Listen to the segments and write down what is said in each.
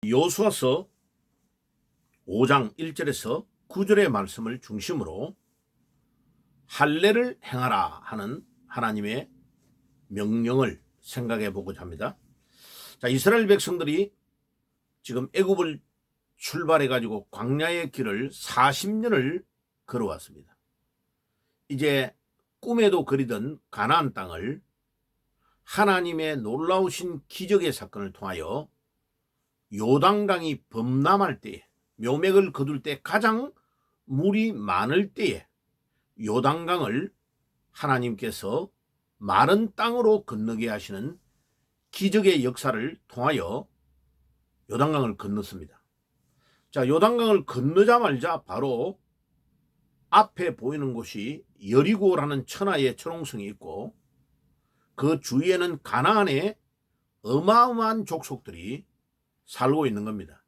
여호수아서 5장 1절에서 9절의 말씀을 중심으로 할례를 행하라 하는 하나님의 명령을 생각해 보고자 합니다. 자, 이스라엘 백성들이 지금 애굽을 출발해 가지고 광야의 길을 40년을 걸어왔습니다. 이제 꿈에도 그리던 가나안 땅을 하나님의 놀라우신 기적의 사건을 통하여 요단강이 범람할 때에, 묘맥을 거둘 때, 가장 물이 많을 때에 요단강을 하나님께서 마른 땅으로 건너게 하시는 기적의 역사를 통하여 요단강을 건넜습니다. 자, 요단강을 건너자마자 바로 앞에 보이는 곳이 여리고라는 천하의 천홍성이 있고, 그 주위에는 가나안의 어마어마한 족속들이 살고 있는 겁니다.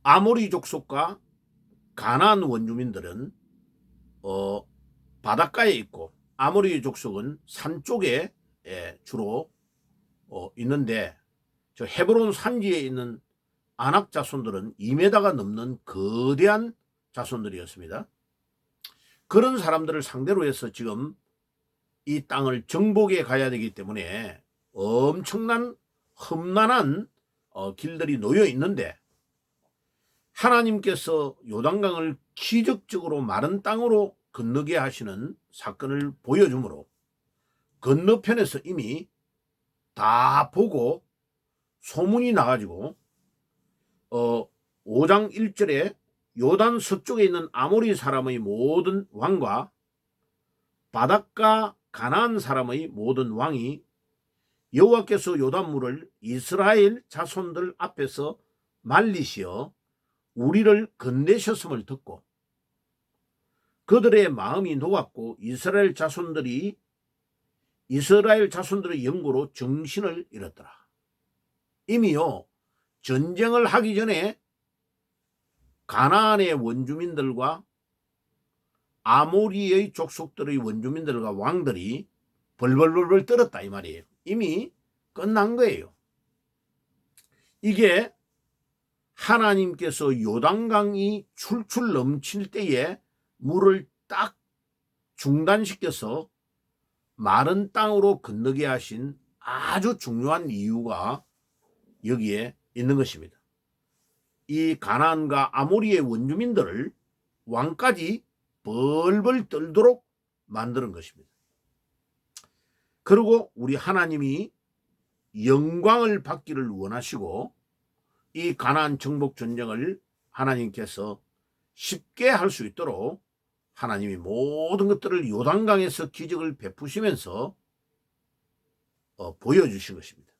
아모리 족속과 가나안 원주민들은 바닷가에 있고, 아모리 족속은 산 쪽에 주로 있는데, 저 헤브론 산지에 있는 아낙 자손들은 2m가 넘는 거대한 자손들이었습니다. 그런 사람들을 상대로 해서 지금 이 땅을 정복해 가야 되기 때문에 엄청난 험난한 길들이 놓여 있는데, 하나님께서 요단강을 기적적으로 마른 땅으로 건너게 하시는 사건을 보여주므로 건너편에서 이미 다 보고 소문이 나가지고 5장 1절에 요단 서쪽에 있는 아모리 사람의 모든 왕과 바닷가 가나안 사람의 모든 왕이 여호와께서 요단물을 이스라엘 자손들 앞에서 말리시어 우리를 건네셨음을 듣고 그들의 마음이 녹았고 이스라엘 자손들의 영고로 정신을 잃었더라. 이미요, 전쟁을 하기 전에 가나안의 원주민들과 아모리의 족속들의 원주민들과 왕들이 벌벌벌벌 떨었다 이 말이에요. 이미 끝난 거예요. 이게 하나님께서 요단강이 출출 넘칠 때에 물을 딱 중단시켜서 마른 땅으로 건너게 하신 아주 중요한 이유가 여기에 있는 것입니다. 이 가나안과 아모리의 원주민들을 왕까지 벌벌 떨도록 만드는 것입니다. 그리고 우리 하나님이 영광을 받기를 원하시고 이 가나안 정복 전쟁을 하나님께서 쉽게 할 수 있도록 하나님이 모든 것들을 요단강에서 기적을 베푸시면서 보여주신 것입니다.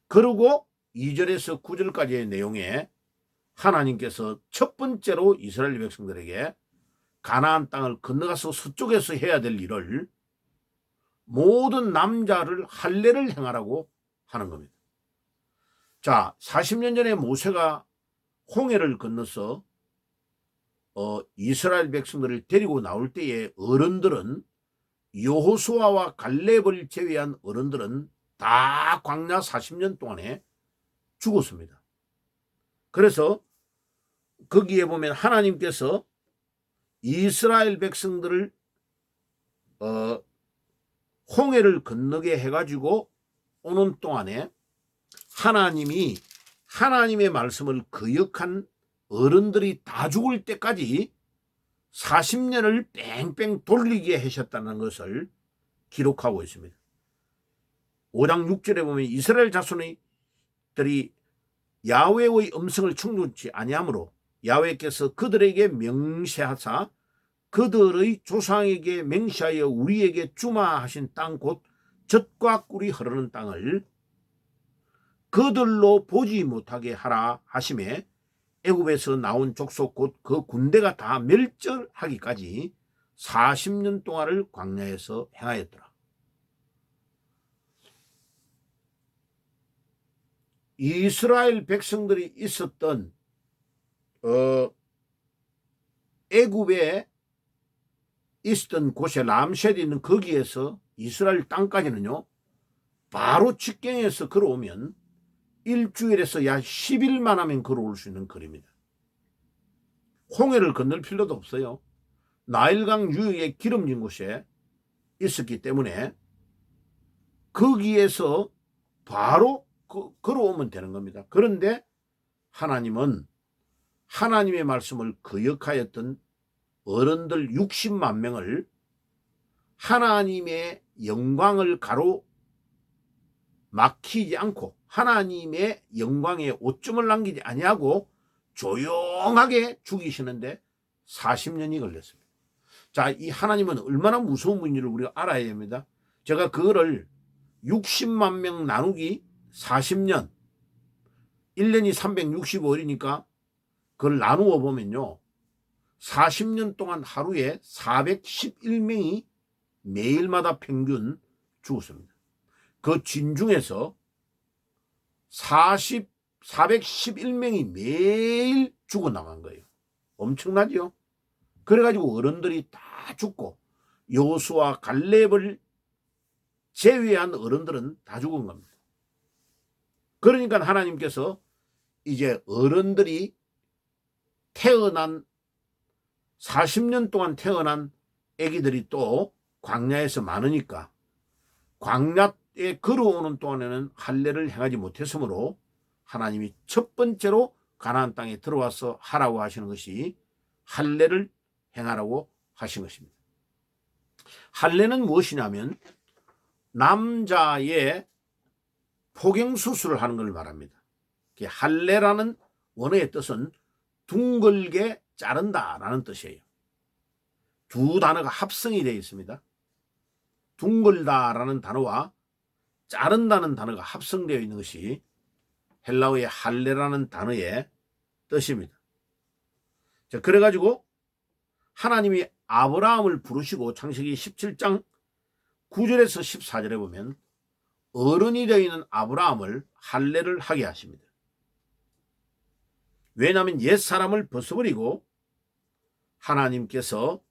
그리고 2절에서 9절까지의 내용에 하나님께서 첫 번째로 이스라엘 백성들에게 가나안 땅을 건너가서 서쪽에서 해야 될 일을 모든 남자를 할례를 행하라고 하는 겁니다. 자, 40년 전에 모세가 홍해를 건너서 이스라엘 백성들을 데리고 나올 때에 어른들은, 여호수아와 갈렙을 제외한 어른들은 다 광야 40년 동안에 죽었습니다. 그래서 거기에 보면 하나님께서 이스라엘 백성들을 홍해를 건너게 해가지고 오는 동안에 하나님이 하나님의 말씀을 거역한 어른들이 다 죽을 때까지 40년을 뺑뺑 돌리게 하셨다는 것을 기록하고 있습니다. 5장 6절에 보면 이스라엘 자손들이 야훼의 음성을 충분치 아니하므로 야훼께서 그들에게 명세하사 그들의 조상에게 맹세하여 우리에게 주마하신 땅 곧 젖과 꿀이 흐르는 땅을 그들로 보지 못하게 하라 하심에 애굽에서 나온 족속 곧 그 군대가 다 멸절하기까지 40년 동안을 광야에서 행하였더라. 이스라엘 백성들이 있었던 애굽에 있었던 곳에 람셋이 있는 거기에서 이스라엘 땅까지는요, 바로 직경에서 걸어오면 일주일에서 약 10일만 하면 걸어올 수 있는 거리입니다. 홍해를 건널 필요도 없어요. 나일강 유역의 기름진 곳에 있었기 때문에 거기에서 바로 걸어오면 되는 겁니다. 그런데 하나님은 하나님의 말씀을 거역하였던 어른들 60만 명을 하나님의 영광을 가로막히지 않고 하나님의 영광에 오점을 남기지 아니하고 조용하게 죽이시는데 40년이 걸렸습니다. 자, 이 하나님은 얼마나 무서운 분인지를 우리가 알아야 됩니다. 제가 그거를 60만 명 나누기 40년, 1년이 365일이니까 그걸 나누어 보면요, 40년 동안 하루에 411명이 매일마다 평균 죽었습니다. 그 진중에서 411명이 매일 죽어나간 거예요. 엄청나죠? 그래가지고 어른들이 다 죽고 여호수아 갈렙을 제외한 어른들은 다 죽은 겁니다. 그러니까 하나님께서 이제 어른들이 태어난 40년 동안 태어난 아기들이 또 광야에서 많으니까 광야에 걸어오는 동안에는 할례를 행하지 못했으므로 하나님이 첫 번째로 가나안 땅에 들어와서 하라고 하시는 것이 할례를 행하라고 하신 것입니다. 할례는 무엇이냐면 남자의 포경수술을 하는 걸 말합니다. 할례라는 원어의 뜻은 둥글게 자른다라는 뜻이에요. 두 단어가 합성이 되어 있습니다. 둥글다라는 단어와 자른다는 단어가 합성되어 있는 것이 헬라어의 할례라는 단어의 뜻입니다. 자, 그래가지고 하나님이 아브라함을 부르시고 창세기 17장 9절에서 14절에 보면 어른이 되어 있는 아브라함을 할례를 하게 하십니다. 왜냐하면 옛사람을 벗어버리고 하나님께서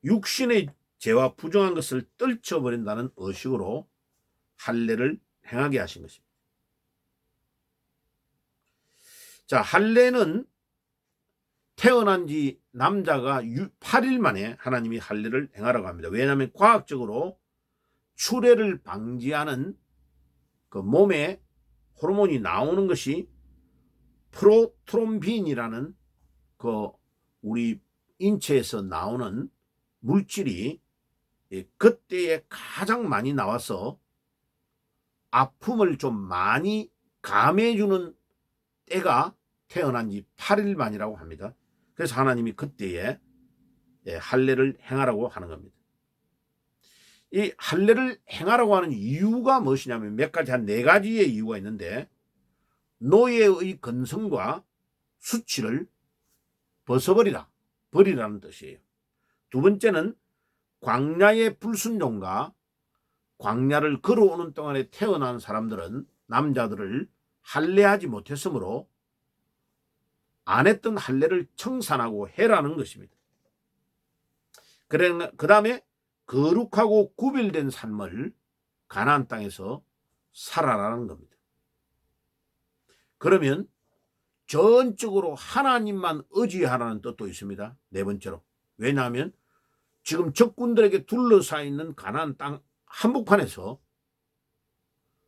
육신의 죄와 부정한 것을 떨쳐버린다는 의식으로 할례를 행하게 하신 것입니다. 자, 할례는 태어난 지 남자가 8일 만에 하나님이 할례를 행하라고 합니다. 왜냐하면 과학적으로 출애를 방지하는 그 몸에 호르몬이 나오는 것이 프로트롬빈이라는 그 우리 인체에서 나오는 물질이 그때에 가장 많이 나와서 아픔을 좀 많이 감해주는 때가 태어난 지 8일 만이라고 합니다. 그래서 하나님이 그때에 할례를 행하라고 하는 겁니다. 이 할례를 행하라고 하는 이유가 무엇이냐면 몇 가지, 한 4가지의 이유가 있는데, 노예의 근성과 수치를 버리라는 뜻이에요. 두 번째는 광야의 불순종과 광야를 걸어오는 동안에 태어난 사람들은 남자들을 할례하지 못했으므로 안 했던 할례를 청산하고 해라는 것입니다. 그 다음에 거룩하고 구별된 삶을 가나안 땅에서 살아라는 겁니다. 그러면 전적으로 하나님만 의지하라는 뜻도 있습니다. 4번째로. 왜냐하면 지금 적군들에게 둘러싸여 있는 가나안 땅 한복판에서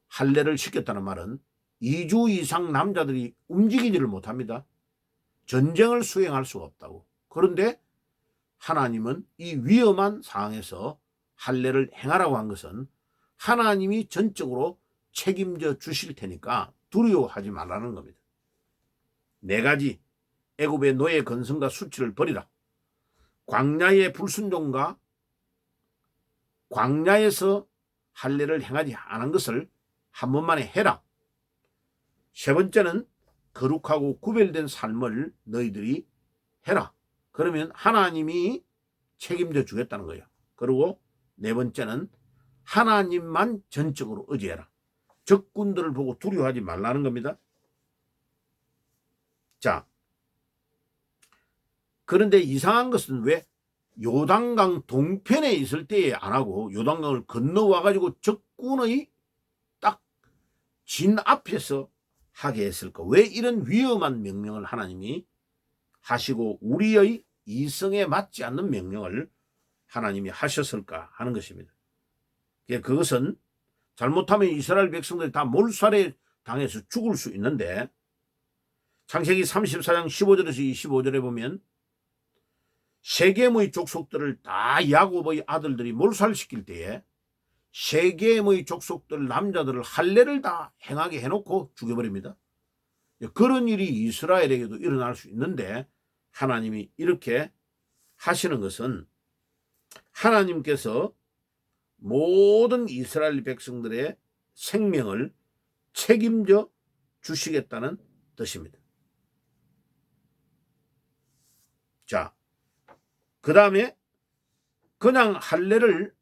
할례를 시켰다는 말은 2주 이상 남자들이 움직이지를 못합니다. 전쟁을 수행할 수가 없다고. 그런데 하나님은 이 위험한 상황에서 할례를 행하라고 한 것은 하나님이 전적으로 책임져 주실 테니까 두려워하지 말라는 겁니다. 4가지, 애굽의 노예 근성과 수치를 버리라. 광야의 불순종과 광야에서 할례를 행하지 않은 것을 한 번만에 해라. 3번째는 거룩하고 구별된 삶을 너희들이 해라. 그러면 하나님이 책임져 주겠다는 거예요. 그리고 4번째는 하나님만 전적으로 의지해라. 적군들을 보고 두려워하지 말라는 겁니다. 자, 그런데 이상한 것은 왜 요단강 동편에 있을 때에 안 하고 요단강을 건너와 가지고 적군의 딱 진 앞에서 하게 했을까? 왜 이런 위험한 명령을 하나님이 하시고 우리의 이성에 맞지 않는 명령을 하나님이 하셨을까 하는 것입니다. 그것은 잘못하면 이스라엘 백성들이 다 몰살에 당해서 죽을 수 있는데, 창세기 34장 15절에서 25절에 보면 세겜의 족속들을 다 야곱의 아들들이 몰살시킬 때에 세겜의 족속들 남자들을 할례를 다 행하게 해놓고 죽여버립니다. 그런 일이 이스라엘에게도 일어날 수 있는데, 하나님이 이렇게 하시는 것은 하나님께서 모든 이스라엘 백성들의 생명을 책임져 주시겠다는 뜻입니다. 자, 그 다음에 그냥 할례를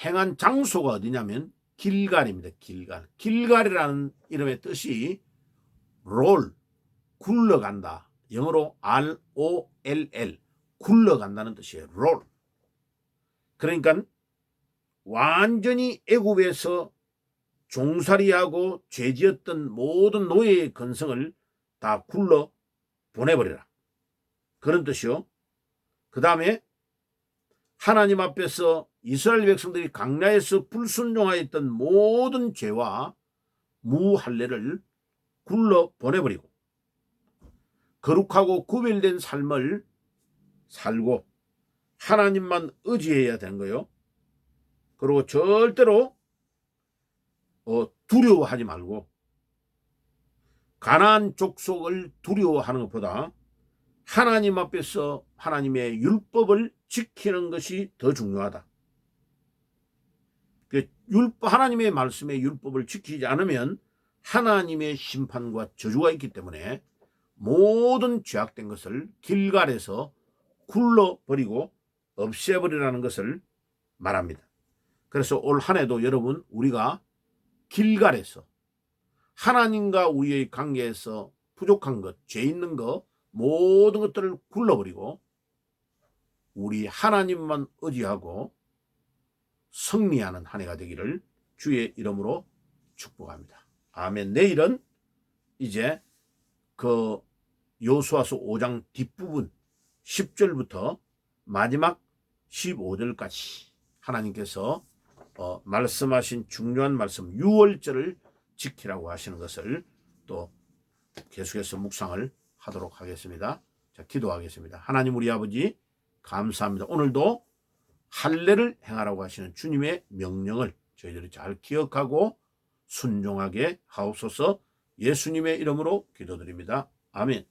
행한 장소가 어디냐면 길갈입니다. 길갈. 길갈이라는 이름의 뜻이 롤, 굴러간다. 영어로 ROLL, 굴러간다는 뜻이에요. 롤. 그러니까 완전히 애굽에서 종살이하고 죄지었던 모든 노예의 근성을 다 굴러 보내버리라. 그런 뜻이요. 그 다음에 하나님 앞에서 이스라엘 백성들이 광야에서 불순종하였던 모든 죄와 무할례를 굴러 보내버리고 거룩하고 구별된 삶을 살고 하나님만 의지해야 되는 거예요. 그리고 절대로 두려워하지 말고, 가나안 족속을 두려워하는 것보다 하나님 앞에서 하나님의 율법을 지키는 것이 더 중요하다. 하나님의 말씀의 율법을 지키지 않으면 하나님의 심판과 저주가 있기 때문에 모든 죄악된 것을 길갈에서 굴러버리고 없애버리라는 것을 말합니다. 그래서 올 한 해도 여러분, 우리가 길갈에서 하나님과 우리의 관계에서 부족한 것, 죄 있는 것, 모든 것들을 굴러버리고 우리 하나님만 의지하고 승리하는 한 해가 되기를 주의 이름으로 축복합니다. 아멘. 내일은 이제 그 여호수아서 5장 뒷부분 10절부터 마지막 15절까지 하나님께서 말씀하신 중요한 말씀 6월절을 지키라고 하시는 것을 또 계속해서 묵상을 하도록 하겠습니다. 자, 기도하겠습니다. 하나님 우리 아버지 감사합니다. 오늘도 할례를 행하라고 하시는 주님의 명령을 저희들이 잘 기억하고 순종하게 하옵소서. 예수님의 이름으로 기도드립니다. 아멘.